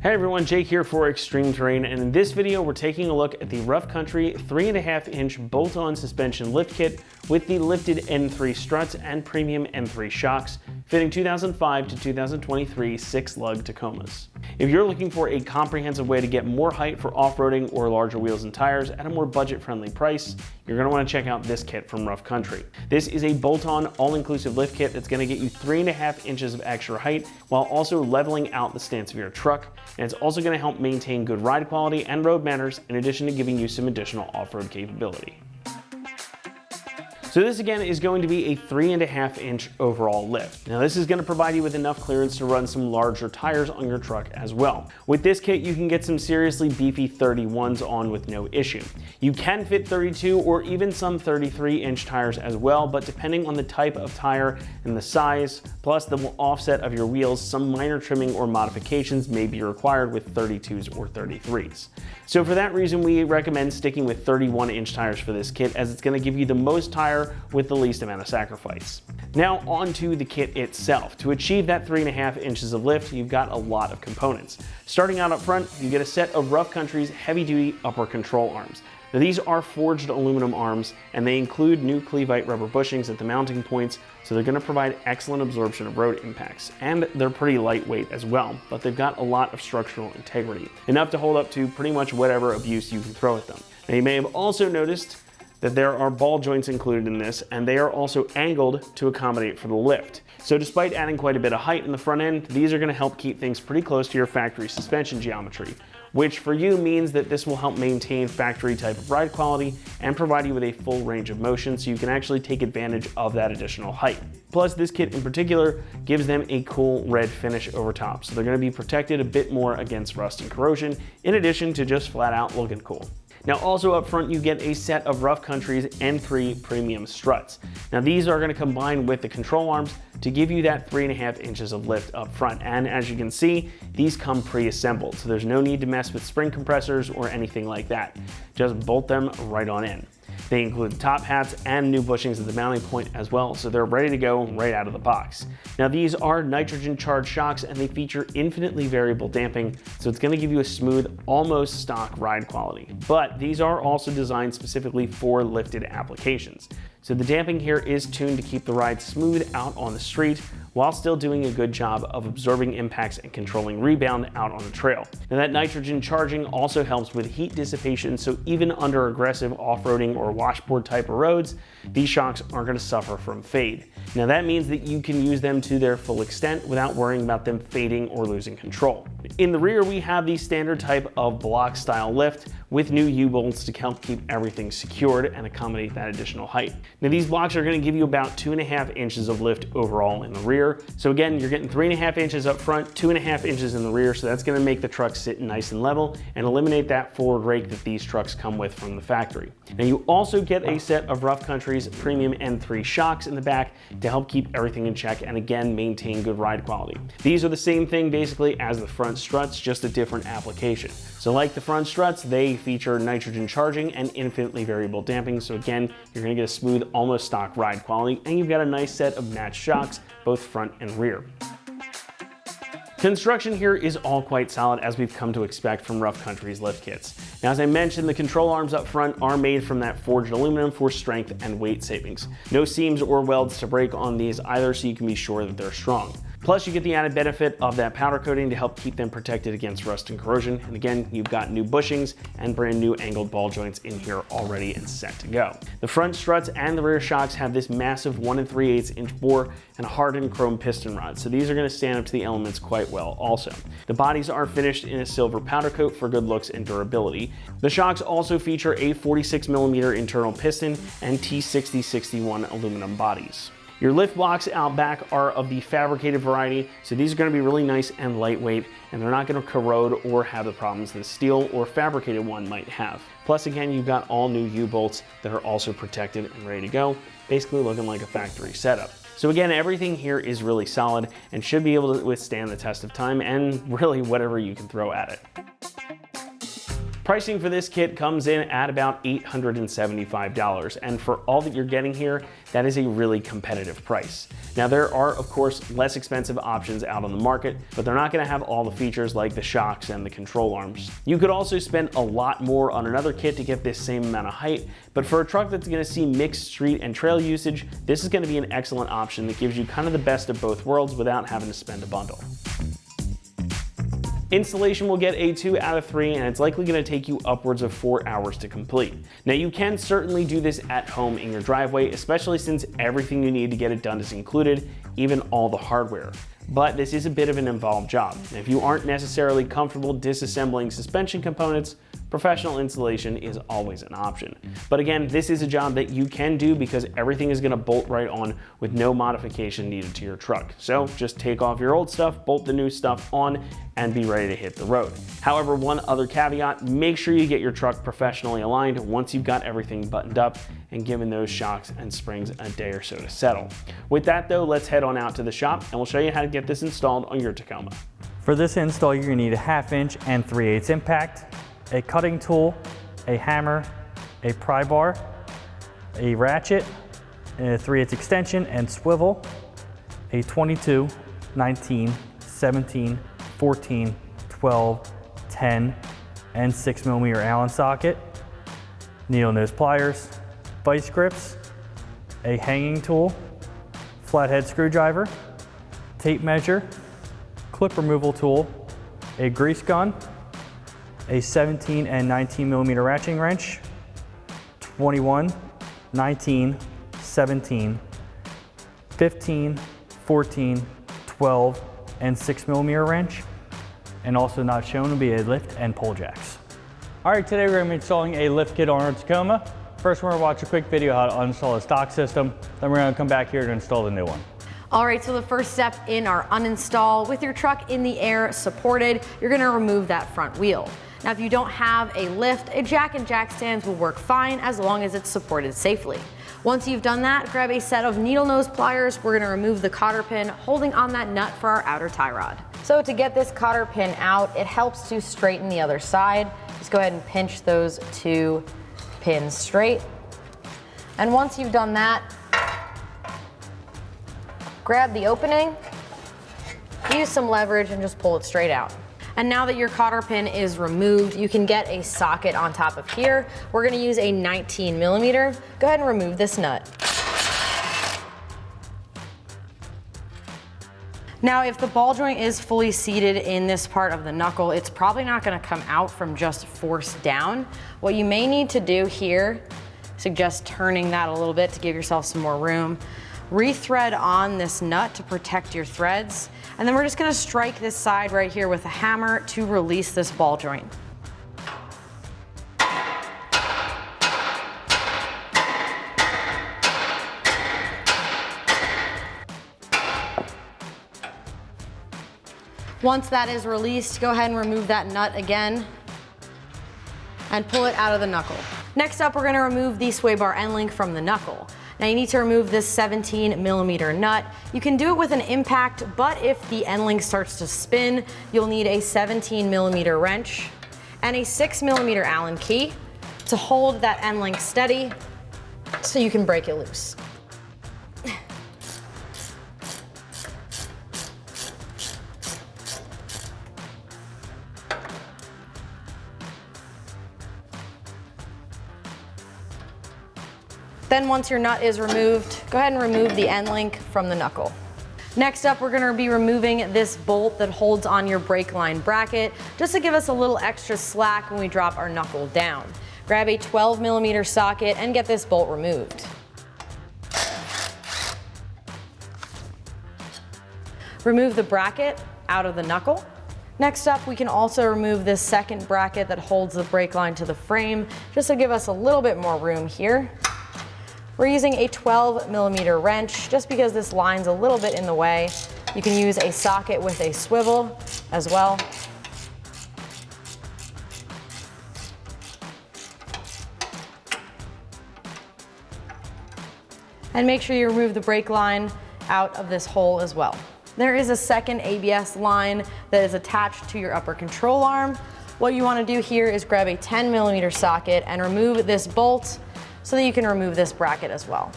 Hey everyone, Jake here for Extreme Terrain, and in this video we're taking a look at the Rough Country 3.5-inch bolt-on suspension lift kit with the lifted N3 struts and premium N3 shocks, fitting 2005 to 2023 6-lug Tacomas. If you're looking for a comprehensive way to get more height for off-roading or larger wheels and tires at a more budget-friendly price, you're going to want to check out this kit from Rough Country. This is a bolt-on all-inclusive lift kit that's going to get you 3.5 inches of extra height while also leveling out the stance of your truck, and it's also going to help maintain good ride quality and road manners in addition to giving you some additional off-road capability. So this again is going to be a 3.5-inch overall lift. Now this is going to provide you with enough clearance to run some larger tires on your truck as well. With this kit you can get some seriously beefy 31s on with no issue. You can fit 32 or even some 33-inch tires as well, but depending on the type of tire and the size, plus the offset of your wheels, some minor trimming or modifications may be required with 32s or 33s. So for that reason we recommend sticking with 31-inch tires for this kit, as it's going to give you the most tire with the least amount of sacrifice. Now onto the kit itself. To achieve that 3.5 inches of lift, you've got a lot of components. Starting out up front, you get a set of Rough Country's heavy-duty upper control arms. Now these are forged aluminum arms, and they include new Clevite rubber bushings at the mounting points, so they're going to provide excellent absorption of road impacts. And they're pretty lightweight as well, but they've got a lot of structural integrity, enough to hold up to pretty much whatever abuse you can throw at them. Now you may have also noticed that there are ball joints included in this, and they are also angled to accommodate for the lift. So despite adding quite a bit of height in the front end, these are going to help keep things pretty close to your factory suspension geometry, which for you means that this will help maintain factory type of ride quality and provide you with a full range of motion so you can actually take advantage of that additional height. Plus this kit in particular gives them a cool red finish over top, so they're going to be protected a bit more against rust and corrosion, in addition to just flat out looking cool. Now also up front you get a set of Rough Country's N3 premium struts. Now these are going to combine with the control arms to give you that 3.5 inches of lift up front, and as you can see, these come pre-assembled, so there's no need to mess with spring compressors or anything like that. Just bolt them right on in. They include top hats and new bushings at the mounting point as well, so they're ready to go right out of the box. Now these are nitrogen charged shocks, and they feature infinitely variable damping, so it's going to give you a smooth, almost stock ride quality. But these are also designed specifically for lifted applications. So the damping here is tuned to keep the ride smooth out on the street while still doing a good job of absorbing impacts and controlling rebound out on the trail. Now that nitrogen charging also helps with heat dissipation, so even under aggressive off-roading or washboard type of roads, these shocks aren't going to suffer from fade. Now that means that you can use them to their full extent without worrying about them fading or losing control. In the rear we have the standard type of block style lift with new U-bolts to help keep everything secured and accommodate that additional height. Now these blocks are going to give you about 2.5 inches of lift overall in the rear. So again, you're getting 3.5 inches up front, 2.5 inches in the rear, so that's going to make the truck sit nice and level and eliminate that forward rake that these trucks come with from the factory. Now you also get a set of Rough Country's premium N3 shocks in the back to help keep everything in check and again maintain good ride quality. These are the same thing basically as the front struts, just a different application. So like the front struts, they feature nitrogen charging and infinitely variable damping, so again, you're going to get a smooth, almost stock ride quality, and you've got a nice set of matched shocks, both front and rear. Construction here is all quite solid, as we've come to expect from Rough Country's lift kits. Now as I mentioned, the control arms up front are made from that forged aluminum for strength and weight savings. No seams or welds to break on these either, so you can be sure that they're strong. Plus you get the added benefit of that powder coating to help keep them protected against rust and corrosion. And again, you've got new bushings and brand new angled ball joints in here already and set to go. The front struts and the rear shocks have this massive 1 3/8 inch bore and a hardened chrome piston rod, so these are going to stand up to the elements quite well also. The bodies are finished in a silver powder coat for good looks and durability. The shocks also feature a 46mm internal piston and T6061 aluminum bodies. Your lift blocks out back are of the fabricated variety, so these are going to be really nice and lightweight, and they're not going to corrode or have the problems that a steel or fabricated one might have. Plus again, you've got all new U-bolts that are also protected and ready to go, basically looking like a factory setup. So again, everything here is really solid and should be able to withstand the test of time and really whatever you can throw at it. Pricing for this kit comes in at about $875, and for all that you're getting here, that is a really competitive price. Now there are, of course, less expensive options out on the market, but they're not gonna have all the features like the shocks and the control arms. You could also spend a lot more on another kit to get this same amount of height, but for a truck that's gonna see mixed street and trail usage, this is gonna be an excellent option that gives you kind of the best of both worlds without having to spend a bundle. Installation will get a 2 out of 3, and it's likely going to take you upwards of 4 hours to complete. Now you can certainly do this at home in your driveway, especially since everything you need to get it done is included, even all the hardware. But this is a bit of an involved job. If you aren't necessarily comfortable disassembling suspension components, professional installation is always an option. But again, this is a job that you can do because everything is gonna bolt right on with no modification needed to your truck. So just take off your old stuff, bolt the new stuff on, and be ready to hit the road. However, one other caveat, make sure you get your truck professionally aligned once you've got everything buttoned up and given those shocks and springs a day or so to settle. With that though, let's head on out to the shop and we'll show you how to get this installed on your Tacoma. For this install, you're gonna need a 1/2 inch and 3/8 impact, a cutting tool, a hammer, a pry bar, a ratchet, a 3/8 extension and swivel, a 22, 19, 17, 14, 12, 10, and 6mm Allen socket, needle nose pliers, vice grips, a hanging tool, flathead screwdriver, tape measure, clip removal tool, a grease gun, a 17 and 19mm ratcheting wrench, 21, 19, 17, 15, 14, 12, and 6mm wrench, and also not shown will be a lift and pole jacks. All right, today we're gonna be installing a lift kit on our Tacoma. First, we're gonna watch a quick video how to uninstall a stock system, then we're gonna come back here to install the new one. All right, so the first step in our uninstall, with your truck in the air supported, you're gonna remove that front wheel. Now, if you don't have a lift, a jack and jack stands will work fine as long as it's supported safely. Once you've done that, grab a set of needle nose pliers. We're gonna remove the cotter pin holding on that nut for our outer tie rod. So to get this cotter pin out, it helps to straighten the other side. Just go ahead and pinch those 2 pins straight. And once you've done that, grab the opening, use some leverage, and just pull it straight out. And now that your cotter pin is removed, you can get a socket on top of here. We're gonna use a 19mm. Go ahead and remove this nut. Now, if the ball joint is fully seated in this part of the knuckle, it's probably not gonna come out from just force down. What you may need to do here, suggest turning that a little bit to give yourself some more room. Rethread on this nut to protect your threads. And then we're just gonna strike this side right here with a hammer to release this ball joint. Once that is released, go ahead and remove that nut again and pull it out of the knuckle. Next up, we're gonna remove the sway bar end link from the knuckle. Now you need to remove this 17mm nut. You can do it with an impact, but if the end link starts to spin, you'll need a 17mm wrench and a 6mm Allen key to hold that end link steady so you can break it loose. Then once your nut is removed, go ahead and remove the end link from the knuckle. Next up, we're gonna be removing this bolt that holds on your brake line bracket, just to give us a little extra slack when we drop our knuckle down. Grab a 12mm socket and get this bolt removed. Remove the bracket out of the knuckle. Next up, we can also remove this second bracket that holds the brake line to the frame, just to give us a little bit more room here. We're using a 12mm wrench just because this line's a little bit in the way. You can use a socket with a swivel as well. And make sure you remove the brake line out of this hole as well. There is a second ABS line that is attached to your upper control arm. What you want to do here is grab a 10mm socket and remove this bolt so that you can remove this bracket as well.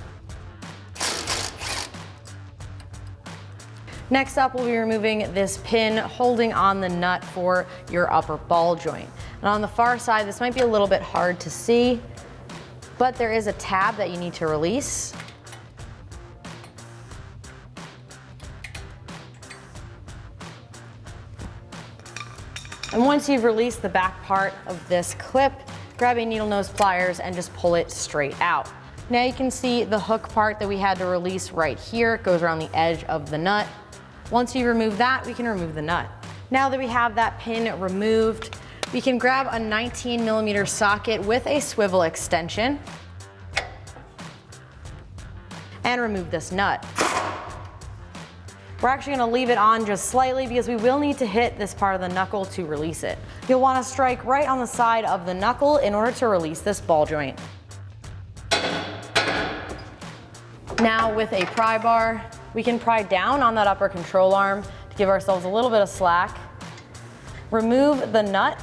Next up, we'll be removing this pin holding on the nut for your upper ball joint. And on the far side, this might be a little bit hard to see, but there is a tab that you need to release. And once you've released the back part of this clip, grab a needle nose pliers and just pull it straight out. Now you can see the hook part that we had to release right here. It goes around the edge of the nut. Once you remove that, we can remove the nut. Now that we have that pin removed, we can grab a 19mm socket with a swivel extension and remove this nut. We're actually going to leave it on just slightly because we will need to hit this part of the knuckle to release it. You'll want to strike right on the side of the knuckle in order to release this ball joint. Now with a pry bar, we can pry down on that upper control arm to give ourselves a little bit of slack. Remove the nut.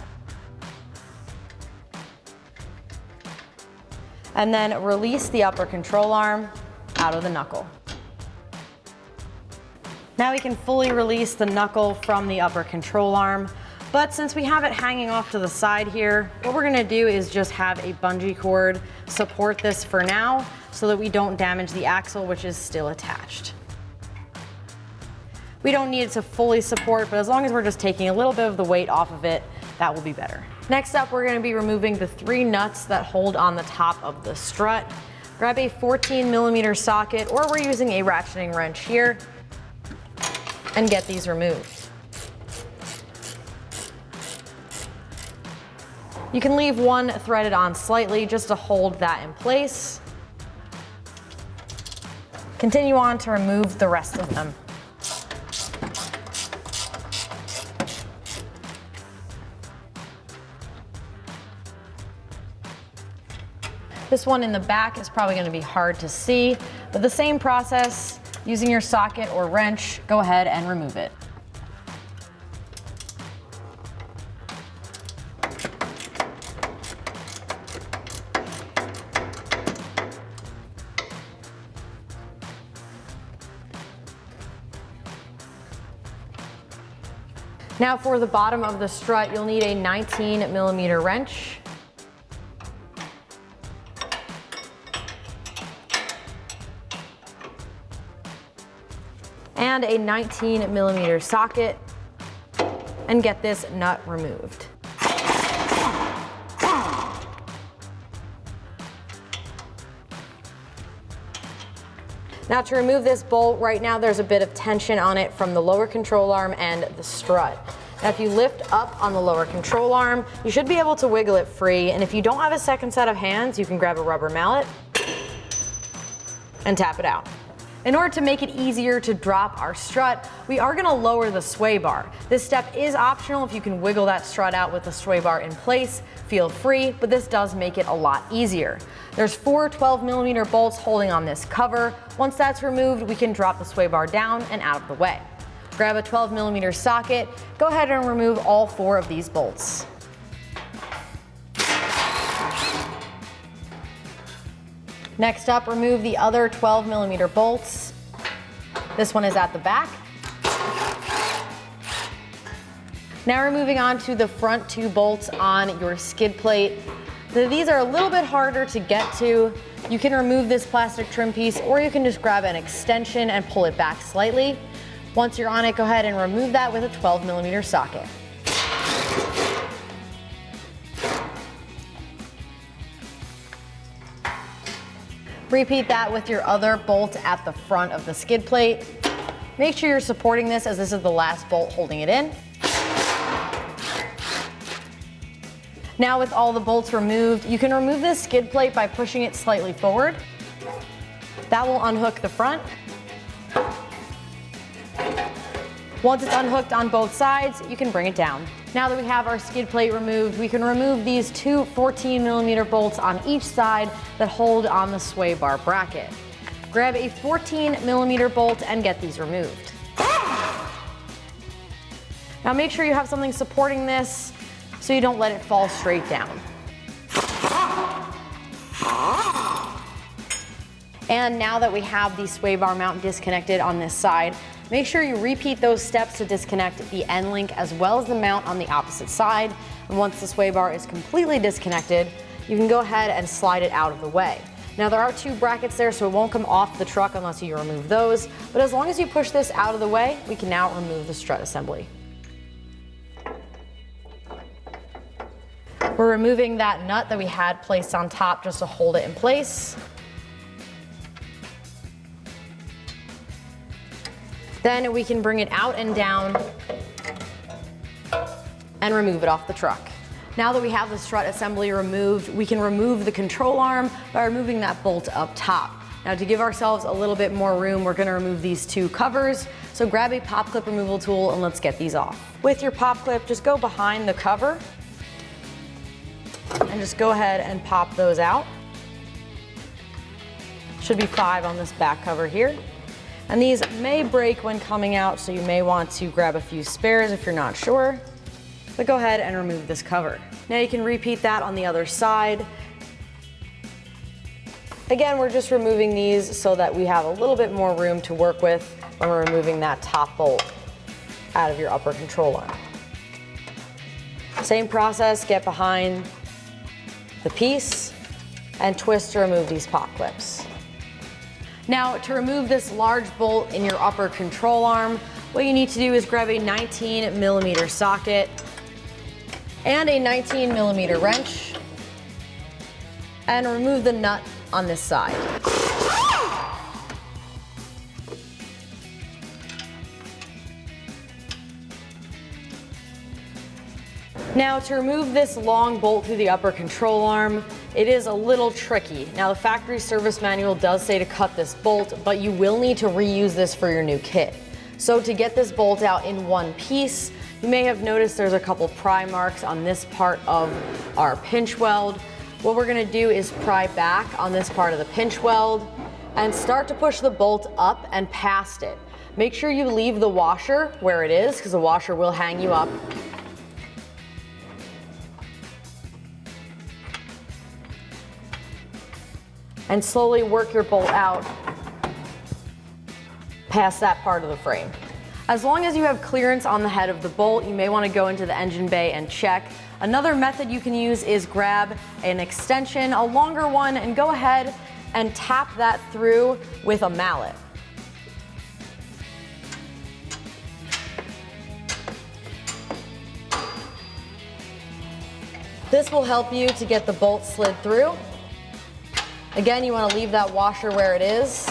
And then release the upper control arm out of the knuckle. Now we can fully release the knuckle from the upper control arm, but since we have it hanging off to the side here, what we're gonna do is just have a bungee cord support this for now so that we don't damage the axle, which is still attached. We don't need it to fully support, but as long as we're just taking a little bit of the weight off of it, that will be better. Next up, we're gonna be removing the 3 nuts that hold on the top of the strut. Grab a 14mm socket, or we're using a ratcheting wrench here, and get these removed. You can leave one threaded on slightly just to hold that in place. Continue on to remove the rest of them. This one in the back is probably going to be hard to see, but the same process, using your socket or wrench, go ahead and remove it. Now for the bottom of the strut, you'll need a 19mm wrench. And a 19mm socket, and get this nut removed. Now to remove this bolt, right now there's a bit of tension on it from the lower control arm and the strut. Now if you lift up on the lower control arm, you should be able to wiggle it free, and if you don't have a second set of hands, you can grab a rubber mallet and tap it out. In order to make it easier to drop our strut, we are going to lower the sway bar. This step is optional. If you can wiggle that strut out with the sway bar in place, feel free, but this does make it a lot easier. There's 4 12mm bolts holding on this cover. Once that's removed, we can drop the sway bar down and out of the way. Grab a 12mm socket, go ahead and remove all 4 of these bolts. Next up, remove the other 12mm bolts. This one is at the back. Now we're moving on to the front 2 bolts on your skid plate. These are a little bit harder to get to. You can remove this plastic trim piece, or you can just grab an extension and pull it back slightly. Once you're on it, go ahead and remove that with a 12mm socket. Repeat that with your other bolt at the front of the skid plate. Make sure you're supporting this, as this is the last bolt holding it in. Now with all the bolts removed, you can remove this skid plate by pushing it slightly forward. That will unhook the front. Once it's unhooked on both sides, you can bring it down. Now that we have our skid plate removed, we can remove these 2 14mm bolts on each side that hold on the sway bar bracket. Grab a 14mm bolt and get these removed. Now make sure you have something supporting this so you don't let it fall straight down. And now that we have the sway bar mount disconnected on this side, make sure you repeat those steps to disconnect the end link as well as the mount on the opposite side. And once the sway bar is completely disconnected, you can go ahead and slide it out of the way. Now there are 2 brackets there, so it won't come off the truck unless you remove those. But as long as you push this out of the way, we can now remove the strut assembly. We're removing that nut that we had placed on top just to hold it in place. Then we can bring it out and down and remove it off the truck. Now that we have the strut assembly removed, we can remove the control arm by removing that bolt up top. Now to give ourselves a little bit more room, we're gonna remove these 2 covers. So grab a pop clip removal tool and let's get these off. With your pop clip, just go behind the cover and just go ahead and pop those out. Should be 5 on this back cover here. And these may break when coming out, so you may want to grab a few spares if you're not sure. But go ahead and remove this cover. Now you can repeat that on the other side. Again, we're just removing these so that we have a little bit more room to work with when we're removing that top bolt out of your upper control arm. Same process, get behind the piece and twist to remove these pop clips. Now to remove this large bolt in your upper control arm, what you need to do is grab a 19mm socket and a 19mm wrench and remove the nut on this side. Now to remove this long bolt through the upper control arm, it is a little tricky. Now the factory service manual does say to cut this bolt, but you will need to reuse this for your new kit. So to get this bolt out in one piece, you may have noticed there's a couple pry marks on this part of our pinch weld. What we're gonna do is pry back on this part of the pinch weld and start to push the bolt up and past it. Make sure you leave the washer where it is, because the washer will hang you up. And slowly work your bolt out past that part of the frame. As long as you have clearance on the head of the bolt, you may want to go into the engine bay and check. Another method you can use is grab an extension, a longer one, and go ahead and tap that through with a mallet. This will help you to get the bolt slid through. Again, you want to leave that washer where it is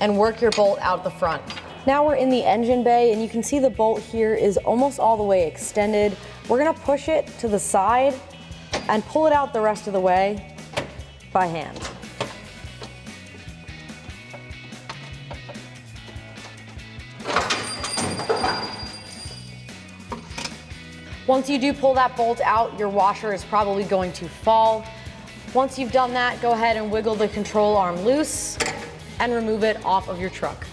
and work your bolt out the front. Now we're in the engine bay and you can see the bolt here is almost all the way extended. We're gonna push it to the side and pull it out the rest of the way by hand. Once you do pull that bolt out, your washer is probably going to fall. Once you've done that, go ahead and wiggle the control arm loose and remove it off of your truck.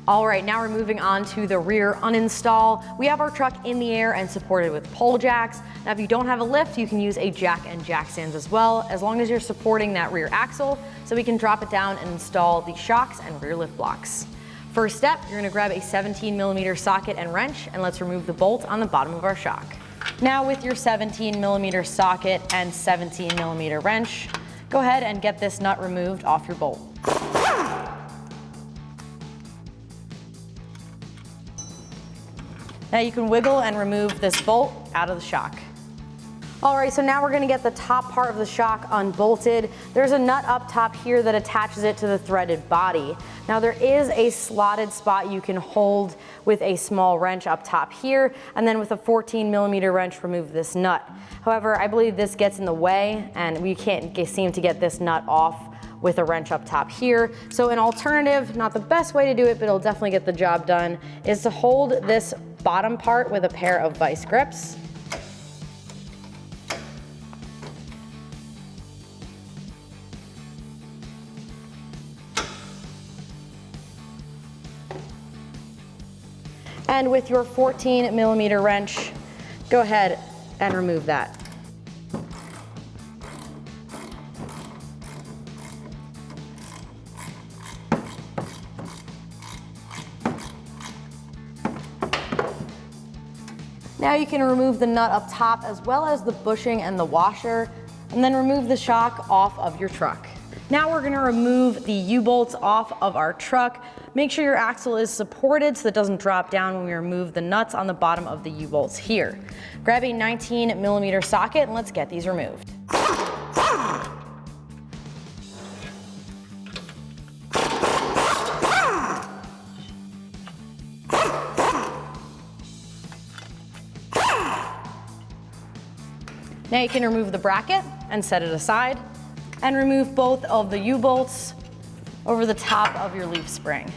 All right, now we're moving on to the rear uninstall. We have our truck in the air and supported with pole jacks. Now, if you don't have a lift, you can use a jack and jack stands as well, as long as you're supporting that rear axle, so we can drop it down and install the shocks and rear lift blocks. First step, you're gonna grab a 17mm socket and wrench, and let's remove the bolt on the bottom of our shock. Now with your 17mm socket and 17mm wrench, go ahead and get this nut removed off your bolt. Now you can wiggle and remove this bolt out of the shock. All right, so now we're gonna get the top part of the shock unbolted. There's a nut up top here that attaches it to the threaded body. Now there is a slotted spot you can hold with a small wrench up top here, and then with a 14mm wrench remove this nut. However, I believe this gets in the way and we can't seem to get this nut off with a wrench up top here. So an alternative, not the best way to do it, but it'll definitely get the job done, is to hold this bottom part with a pair of vice grips. And with your 14mm wrench, go ahead and remove that. Now you can remove the nut up top as well as the bushing and the washer, and then remove the shock off of your truck. Now we're gonna remove the U-bolts off of our truck. Make sure your axle is supported so it doesn't drop down when we remove the nuts on the bottom of the U-bolts here. Grab a 19mm socket and let's get these removed. Now you can remove the bracket and set it aside, and remove both of the U-bolts over the top of your leaf spring.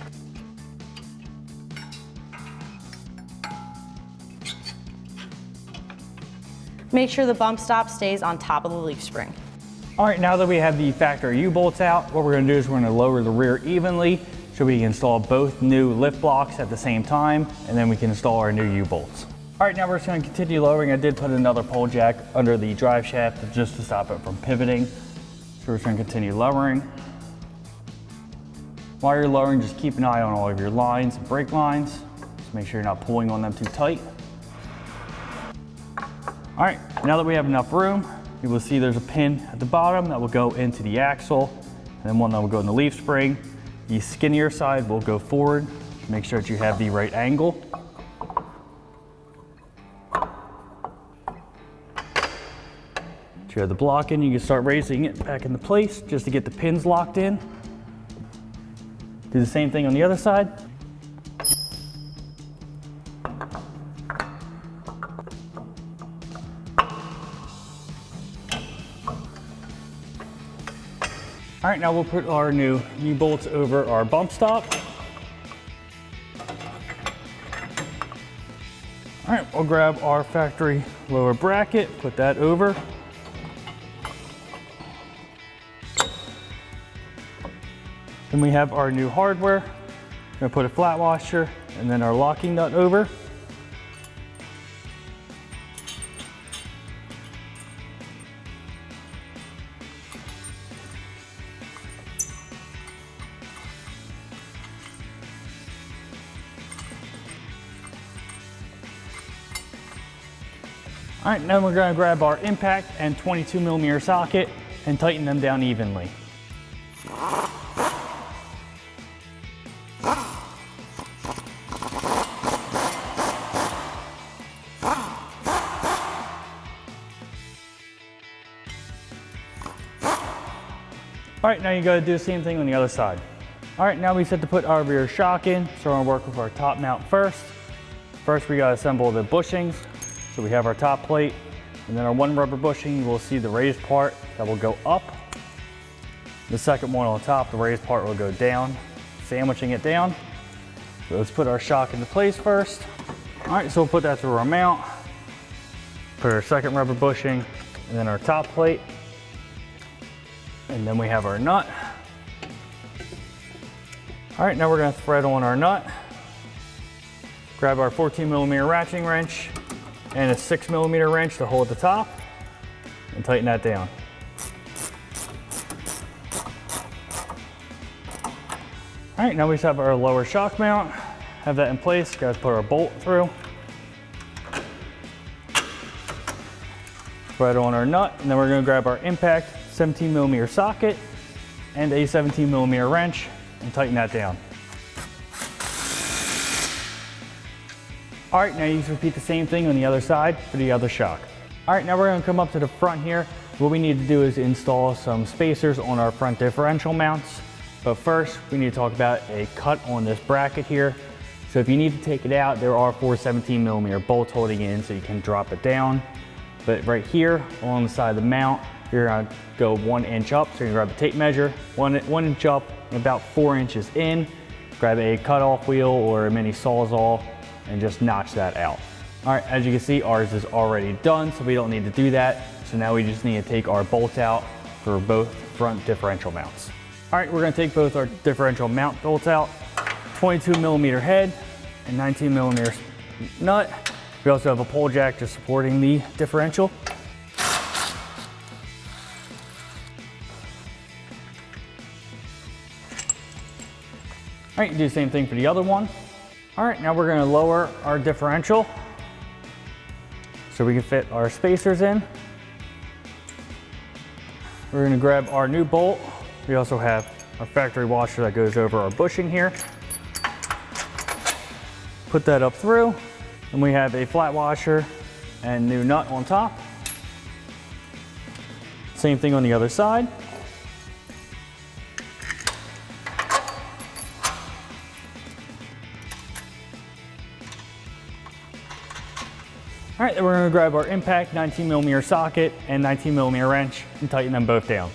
Make sure the bump stop stays on top of the leaf spring. All right, now that we have the factory U-bolts out, what we're gonna do is we're gonna lower the rear evenly so we can install both new lift blocks at the same time, and then we can install our new U-bolts. All right, now we're just gonna continue lowering. I did put another pole jack under the drive shaft just to stop it from pivoting. So we're just gonna continue lowering. While you're lowering, just keep an eye on all of your lines and brake lines. Just make sure you're not pulling on them too tight. All right, now that we have enough room, you will see there's a pin at the bottom that will go into the axle, and then one that will go in the leaf spring. The skinnier side will go forward. Make sure that you have the right angle. Once you have the block in, you can start raising it back into place just to get the pins locked in. Do the same thing on the other side. All right, now we'll put our new U-bolts over our bump stop. All right, we'll grab our factory lower bracket, put that over. Then we have our new hardware. We're gonna put a flat washer and then our locking nut over. All right, now we're gonna grab our impact and 22mm socket and tighten them down evenly. All right, now you gotta do the same thing on the other side. All right, now we set to put our rear shock in, so we're gonna work with our top mount first. First, we gotta assemble the bushings. So we have our top plate, and then our one rubber bushing, you will see the raised part that will go up. The second one on top, the raised part will go down, sandwiching it down. So let's put our shock into place first. All right, so we'll put that through our mount, put our second rubber bushing, and then our top plate. And then we have our nut. All right, now we're gonna thread on our nut. Grab our 14mm ratcheting wrench and a 6mm wrench to hold the top and tighten that down. All right, now we just have our lower shock mount. Have that in place, gotta put our bolt through. Thread on our nut, and then we're gonna grab our impact 17mm socket and a 17mm wrench and tighten that down. All right, now you just repeat the same thing on the other side for the other shock. All right, now we're gonna come up to the front here. What we need to do is install some spacers on our front differential mounts. But first, we need to talk about a cut on this bracket here. So if you need to take it out, there are 4 17mm bolts holding it in so you can drop it down. But right here, along the side of the mount, you're gonna go 1 inch up. So you're gonna grab a tape measure, one inch up, and about 4 inches in. Grab a cutoff wheel or a mini Sawzall and just notch that out. All right, as you can see, ours is already done, so we don't need to do that. So now we just need to take our bolts out for both front differential mounts. All right, we're gonna take both our differential mount bolts out, 22mm head and 19mm nut. We also have a pole jack just supporting the differential. All right, do the same thing for the other one. All right, now we're gonna lower our differential so we can fit our spacers in. We're gonna grab our new bolt. We also have our factory washer that goes over our bushing here. Put that up through, and we have a flat washer and new nut on top. Same thing on the other side. All right, then we're gonna grab our impact 19mm socket and 19mm wrench and tighten them both down.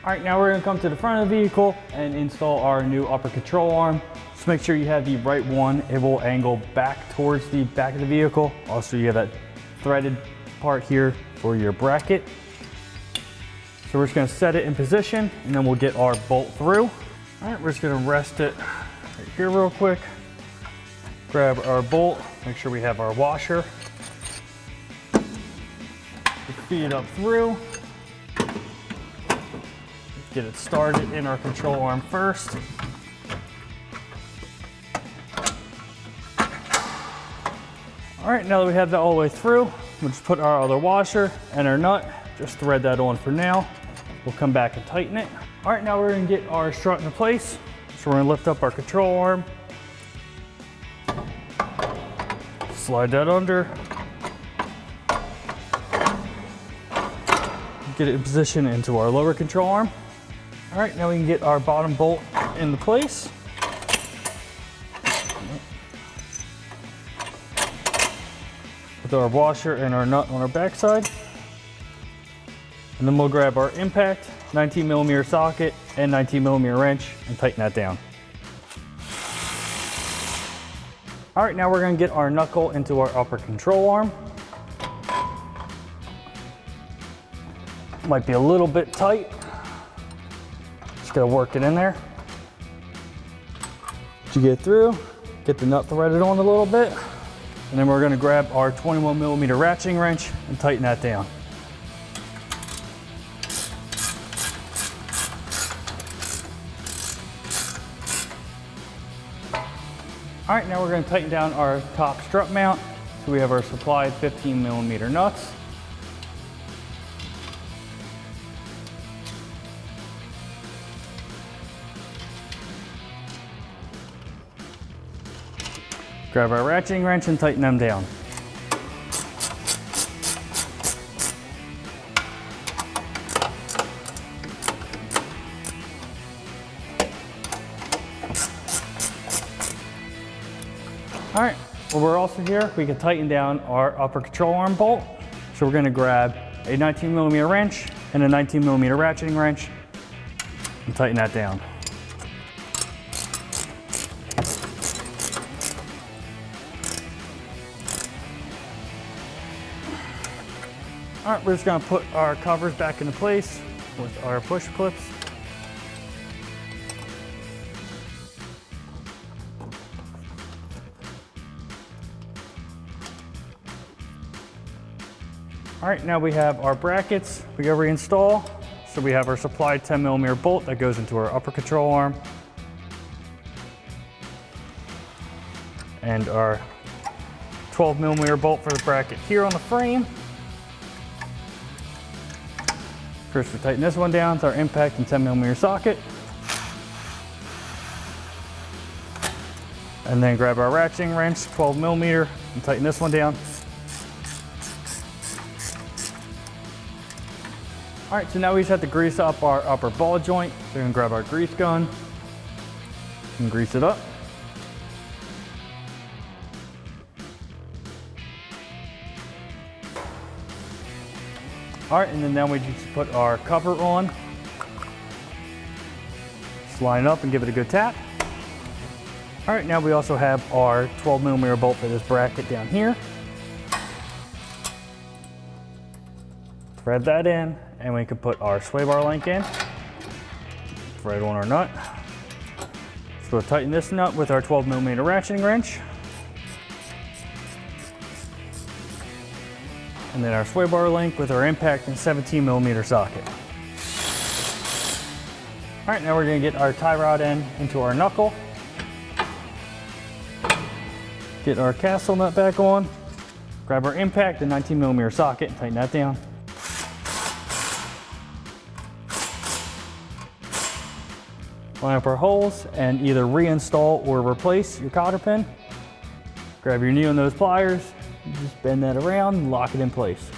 All right, now we're gonna come to the front of the vehicle and install our new upper control arm. Just make sure you have the right one. It will angle back towards the back of the vehicle. Also, you have that threaded part here for your bracket. So we're just gonna set it in position and then we'll get our bolt through. All right, we're just gonna rest it right here real quick. Grab our bolt, make sure we have our washer. Feed it up through. Get it started in our control arm first. All right, now that we have that all the way through, we'll just put our other washer and our nut, just thread that on for now. We'll come back and tighten it. All right, now we're gonna get our strut into place. So we're gonna lift up our control arm. Slide that under. Get it in position into our lower control arm. All right, now we can get our bottom bolt into place. With our washer and our nut on our backside. And then we'll grab our impact, 19mm socket, and 19mm wrench and tighten that down. All right, now we're gonna get our knuckle into our upper control arm. Might be a little bit tight. Just gotta work it in there. Once you get through, get the nut threaded on a little bit, and then we're gonna grab our 21mm ratcheting wrench and tighten that down. All right, now we're gonna tighten down our top strut mount. So we have our supplied 15mm nuts. Grab our ratcheting wrench and tighten them down. All right, well, we're also here, we can tighten down our upper control arm bolt. So we're gonna grab a 19mm wrench and a 19mm ratcheting wrench and tighten that down. All right, we're just gonna put our covers back into place with our push clips. All right, now we have our brackets we gotta reinstall. So we have our supplied 10mm bolt that goes into our upper control arm. And our 12mm bolt for the bracket here on the frame. First we tighten this one down to our impact and 10mm socket. And then grab our ratcheting wrench, 12mm, and tighten this one down. All right, so now we just have to grease up our upper ball joint. So we're gonna grab our grease gun and grease it up. All right, and then now we just put our cover on. Just line it up and give it a good tap. All right, now we also have our 12mm bolt for this bracket down here. Thread that in, and we can put our sway bar link in. Thread on our nut. we'll tighten this nut with our 12mm ratcheting wrench. And then our sway bar link with our impact and 17mm socket. All right, now we're gonna get our tie rod end into our knuckle. Get our castle nut back on. Grab our impact and 19mm socket and tighten that down. Line up our holes and either reinstall or replace your cotter pin. Grab your knee on those pliers, just bend that around and lock it in place.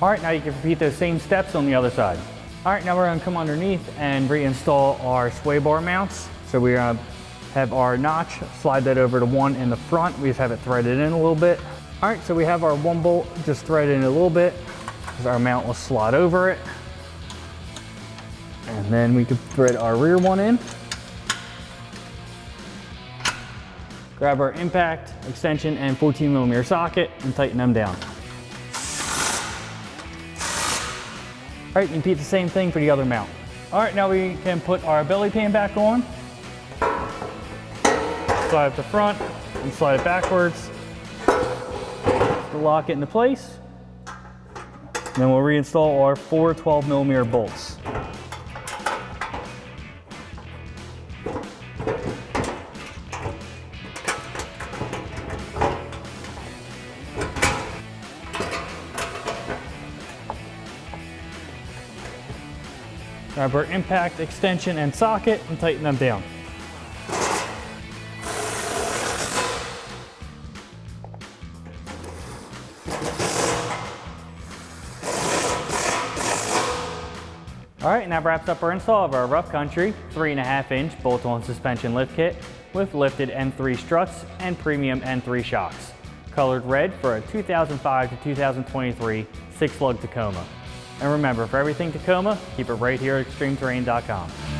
All right, now you can repeat those same steps on the other side. All right, now we're gonna come underneath and reinstall our sway bar mounts. So we're gonna have our notch, slide that over to one in the front. We just have it threaded in a little bit. All right, so we have our one bolt just threaded in a little bit because our mount will slot over it. And then we can thread our rear one in. Grab our impact, extension, and 14mm socket and tighten them down. All right, repeat the same thing for the other mount. All right, now we can put our belly pan back on. Slide it to front and slide it backwards to lock it into place. And then we'll reinstall our 4 12mm bolts. Grab our impact, extension, and socket and tighten them down. All right, and that wraps up our install of our Rough Country 3.5-inch bolt-on suspension lift kit with lifted N3 struts and premium N3 shocks. Colored red for a 2005 to 2023 6-lug Tacoma. And remember, for everything Tacoma, keep it right here at extremeterrain.com.